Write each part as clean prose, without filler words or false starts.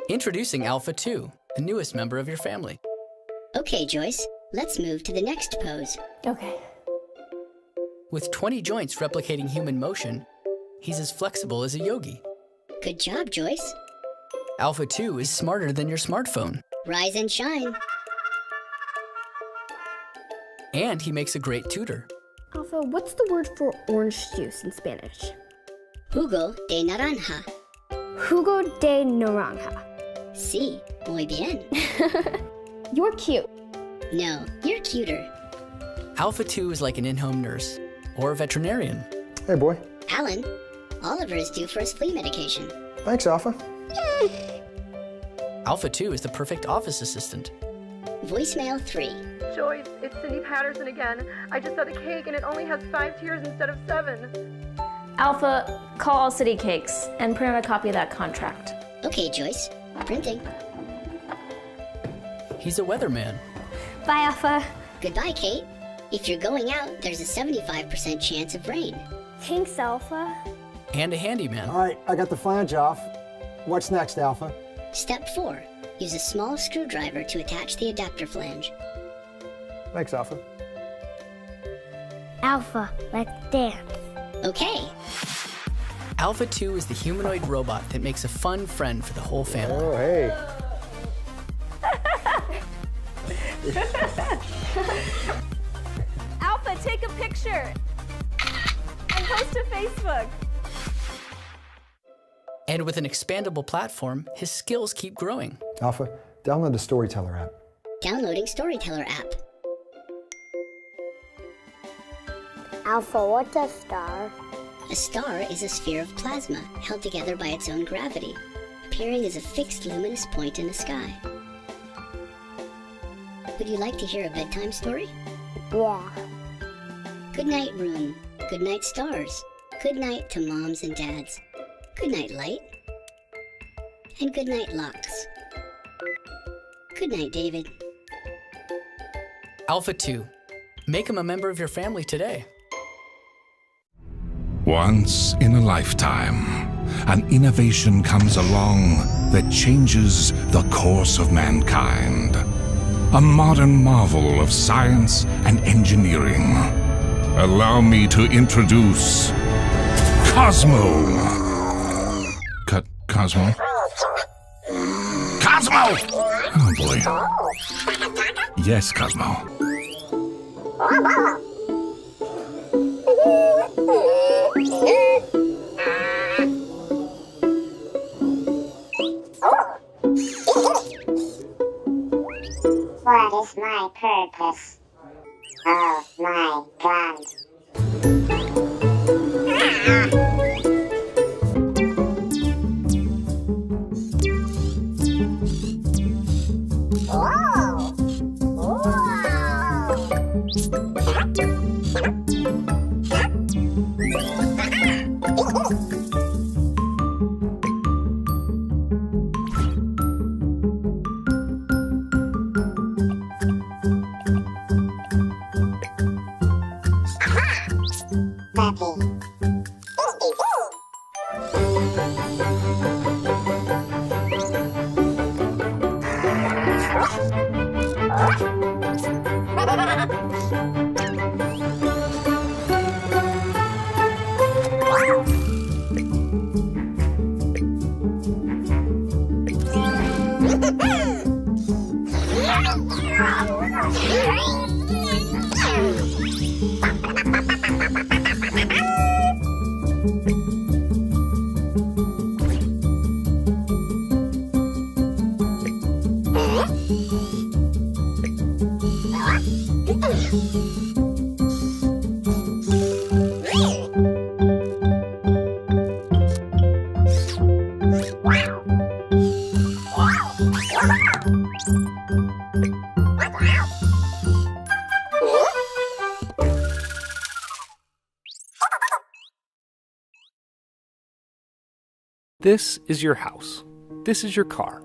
Introducing Alpha 2, the newest member of your family. Okay, Joyce, let's move to the next pose. Okay. With 20 joints replicating human motion, he's as flexible as a yogi. Good job, Joyce. Alpha 2 is smarter than your smartphone. Rise and shine. And he makes a great tutor. Alpha, what's the word for orange juice in Spanish? Jugo de naranja. Jugo de naranja. Sí, muy bien. You're cute. No, you're cuter. Alpha 2 is like an in-home nurse or a veterinarian. Hey, boy. Alan, Oliver is due for his flea medication. Thanks, Alpha. Alpha 2 is the perfect office assistant. Voicemail 3. Joyce, it's Cindy Patterson again. I just saw the cake and it only has 5 tiers instead of 7. Alpha, call All City Cakes and print out a copy of that contract. Okay, Joyce. Printing. He's a weatherman. Bye, Alpha. Goodbye, Kate. If you're going out, there's a 75% chance of rain. Thanks, Alpha. And a handyman. All right, I got the flange off. What's next, Alpha? Step 4. Use a small screwdriver to attach the adapter flange. Thanks, Alpha. Alpha, let's dance. Okay. Alpha 2 is the humanoid robot that makes a fun friend for the whole family. Oh, hey. Alpha, take a picture and post to Facebook. And with an expandable platform, his skills keep growing. Alpha, download the Storyteller app. Downloading Storyteller app. Alpha, what's a star? A star is a sphere of plasma held together by its own gravity, appearing as a fixed luminous point in the sky. Would you like to hear a bedtime story? Yeah. Good night, room. Good night, stars. Good night to moms and dads. Good night, light. And good night, locks. Good night, David. Alpha 2. Make him a member of your family today. Once in a lifetime, an innovation comes along that changes the course of mankind. A modern marvel of science and engineering. Allow me to introduce Cosmo. Cosmo? Cosmo! Oh boy. Yes, Cosmo. What is my purpose? Oh my God. Puppy. This is your house. This is your car.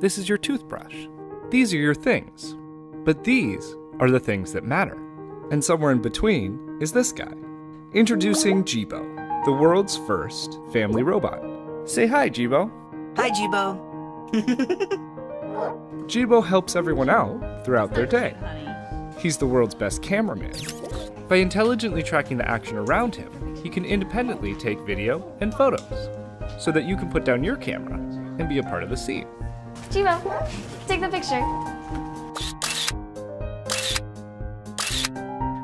This is your toothbrush. These are your things. But these are the things that matter. And somewhere in between is this guy. Introducing Jibo, the world's first family robot. Say hi, Jibo. Hi, Jibo. Jibo helps everyone out throughout their day. He's the world's best cameraman. By intelligently tracking the action around him, he can independently take video and photos, so that you can put down your camera and be a part of the scene. Jibo, take the picture.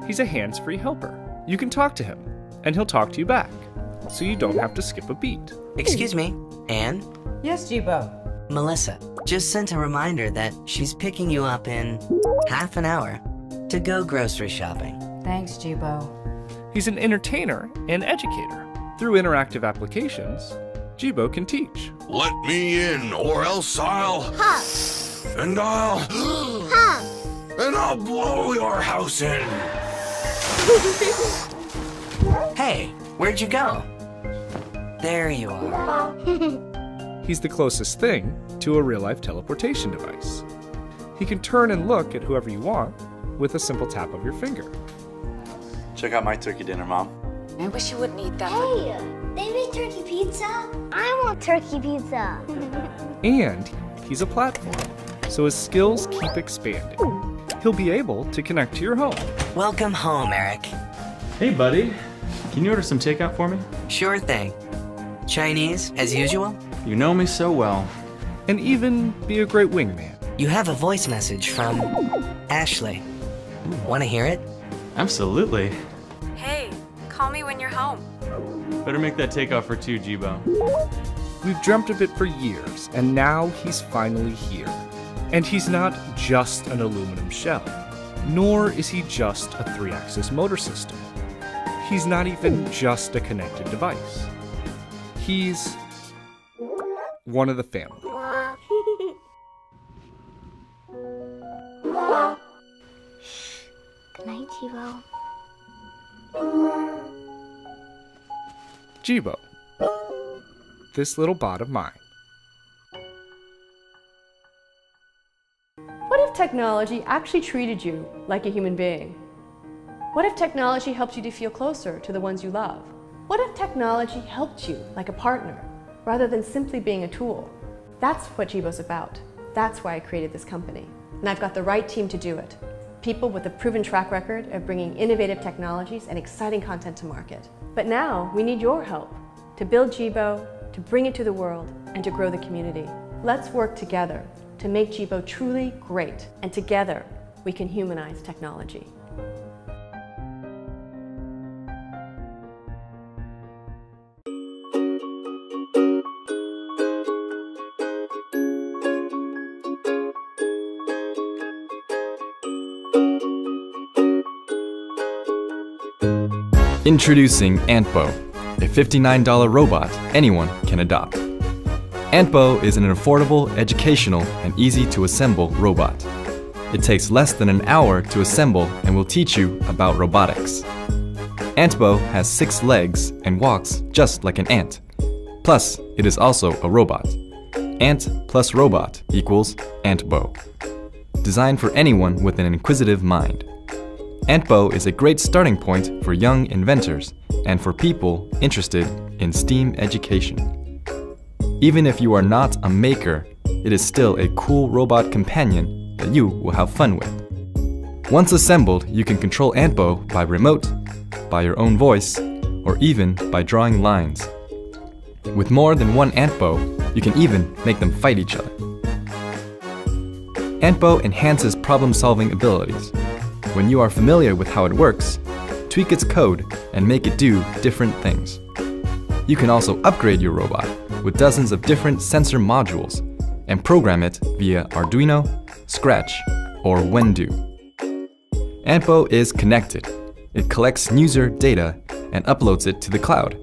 He's a hands-free helper. You can talk to him, and he'll talk to you back, so you don't have to skip a beat. Excuse me, Anne? Yes, Jibo. Melissa just sent a reminder that she's picking you up in half an hour to go grocery shopping. Thanks, Jibo. He's an entertainer and educator. Through interactive applications, Jibo can teach. Let me in, or else I'll... And I'll... And I'll blow your house in. Hey, where'd you go? There you are. He's the closest thing to a real-life teleportation device. He can turn and look at whoever you want with a simple tap of your finger. Check out my turkey dinner, Mom. I wish you wouldn't eat that. Hey, they make turkey pizza? I want turkey pizza. And he's a platform, so his skills keep expanding. He'll be able to connect to your home. Welcome home, Eric. Hey, buddy. Can you order some takeout for me? Sure thing. Chinese, as usual? You know me so well. And even be a great wingman. You have a voice message from Ashley. Want to hear it? Absolutely. Hey, call me when you're home. Better make that takeout for two, Jibo. We've dreamt of it for years, and now he's finally here. And he's not just an aluminum shell, nor is he just a 3-axis motor system. He's not even just a connected device. He's one of the family. Good night, Jibo. Jibo, this little bot of mine. What if technology actually treated you like a human being? What if technology helped you to feel closer to the ones you love? What if technology helped you like a partner, rather than simply being a tool? That's what Jibo's about. That's why I created this company. And I've got the right team to do it. People with a proven track record of bringing innovative technologies and exciting content to market. But now, we need your help to build Jibo, to bring it to the world, and to grow the community. Let's work together to make Jibo truly great, and together, we can humanize technology. Introducing Antbo, a $59 robot anyone can adopt. Antbo is an affordable, educational, and easy-to-assemble robot. It takes less than an hour to assemble and will teach you about robotics. Antbo has 6 legs and walks just like an ant. Plus, it is also a robot. Ant plus robot equals Antbo. Designed for anyone with an inquisitive mind. Antbo is a great starting point for young inventors and for people interested in STEAM education. Even if you are not a maker, it is still a cool robot companion that you will have fun with. Once assembled, you can control Antbo by remote, by your own voice, or even by drawing lines. With more than one Antbo, you can even make them fight each other. Antbo enhances problem-solving abilities. When you are familiar with how it works, tweak its code and make it do different things. You can also upgrade your robot with dozens of different sensor modules and program it via Arduino, Scratch, or Wendu. Antbo is connected. It collects user data and uploads it to the cloud.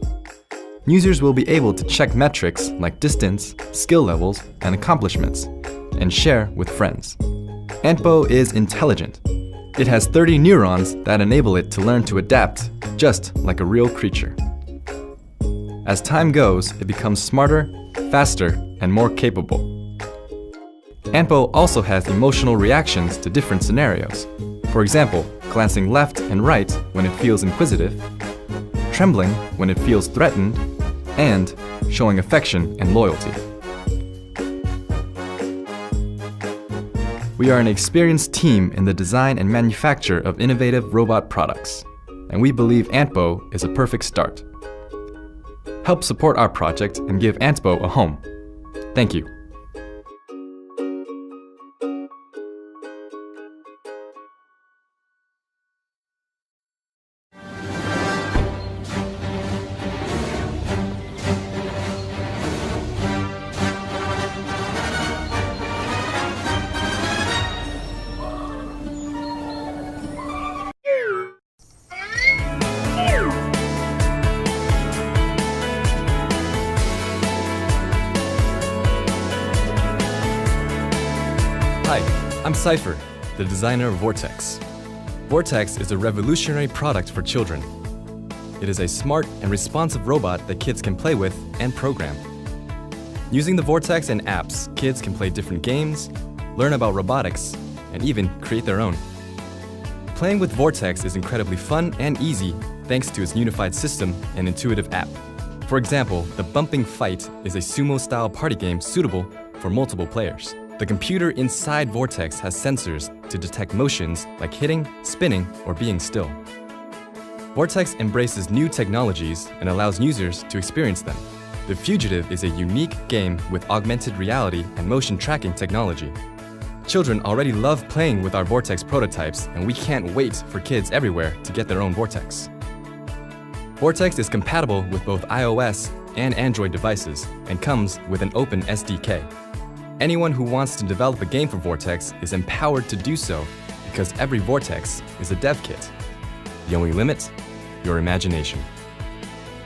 Users will be able to check metrics like distance, skill levels, and accomplishments, and share with friends. Antbo is intelligent. It has 30 neurons that enable it to learn to adapt, just like a real creature. As time goes, it becomes smarter, faster, and more capable. Antbo also has emotional reactions to different scenarios. For example, glancing left and right when it feels inquisitive, trembling when it feels threatened, and showing affection and loyalty. We are an experienced team in the design and manufacture of innovative robot products, and we believe Antbo is a perfect start. Help support our project and give Antbo a home. Thank you. Hi, I'm Cypher, the designer of Vortex. Vortex is a revolutionary product for children. It is a smart and responsive robot that kids can play with and program. Using the Vortex and apps, kids can play different games, learn about robotics, and even create their own. Playing with Vortex is incredibly fun and easy thanks to its unified system and intuitive app. For example, the Bumping Fight is a sumo-style party game suitable for multiple players. The computer inside Vortex has sensors to detect motions like hitting, spinning, or being still. Vortex embraces new technologies and allows users to experience them. The Fugitive is a unique game with augmented reality and motion tracking technology. Children already love playing with our Vortex prototypes, and we can't wait for kids everywhere to get their own Vortex. Vortex is compatible with both iOS and Android devices and comes with an open SDK. Anyone who wants to develop a game for Vortex is empowered to do so because every Vortex is a dev kit. The only limit? Your imagination.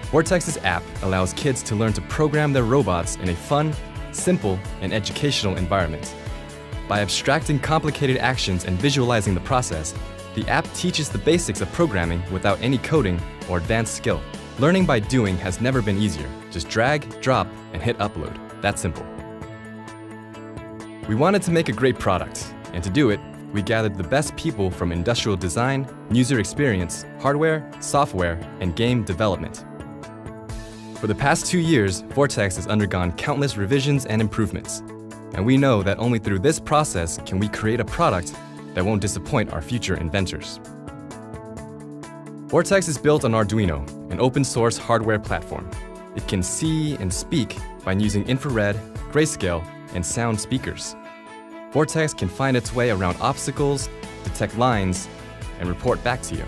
Vortex's app allows kids to learn to program their robots in a fun, simple, and educational environment. By abstracting complicated actions and visualizing the process, the app teaches the basics of programming without any coding or advanced skill. Learning by doing has never been easier. Just drag, drop, and hit upload. That simple. We wanted to make a great product, and to do it, we gathered the best people from industrial design, user experience, hardware, software, and game development. For the past 2 years, Vortex has undergone countless revisions and improvements, and we know that only through this process can we create a product that won't disappoint our future inventors. Vortex is built on Arduino, an open-source hardware platform. It can see and speak by using infrared, grayscale, and sound speakers. Vortex can find its way around obstacles, detect lines, and report back to you.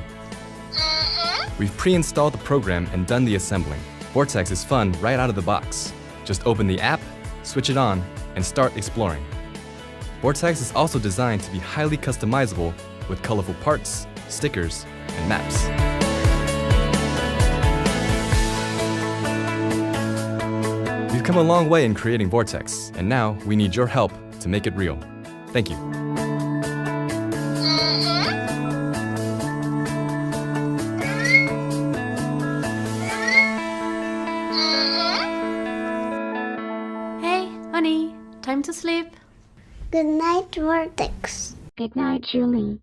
We've pre-installed the program and done the assembling. Vortex is fun right out of the box. Just open the app, switch it on, and start exploring. Vortex is also designed to be highly customizable with colorful parts, stickers, and maps. We've come a long way in creating Vortex, and now we need your help to make it real. Thank you. Hey, honey, time to sleep. Good night, Vortex. Good night, Julie.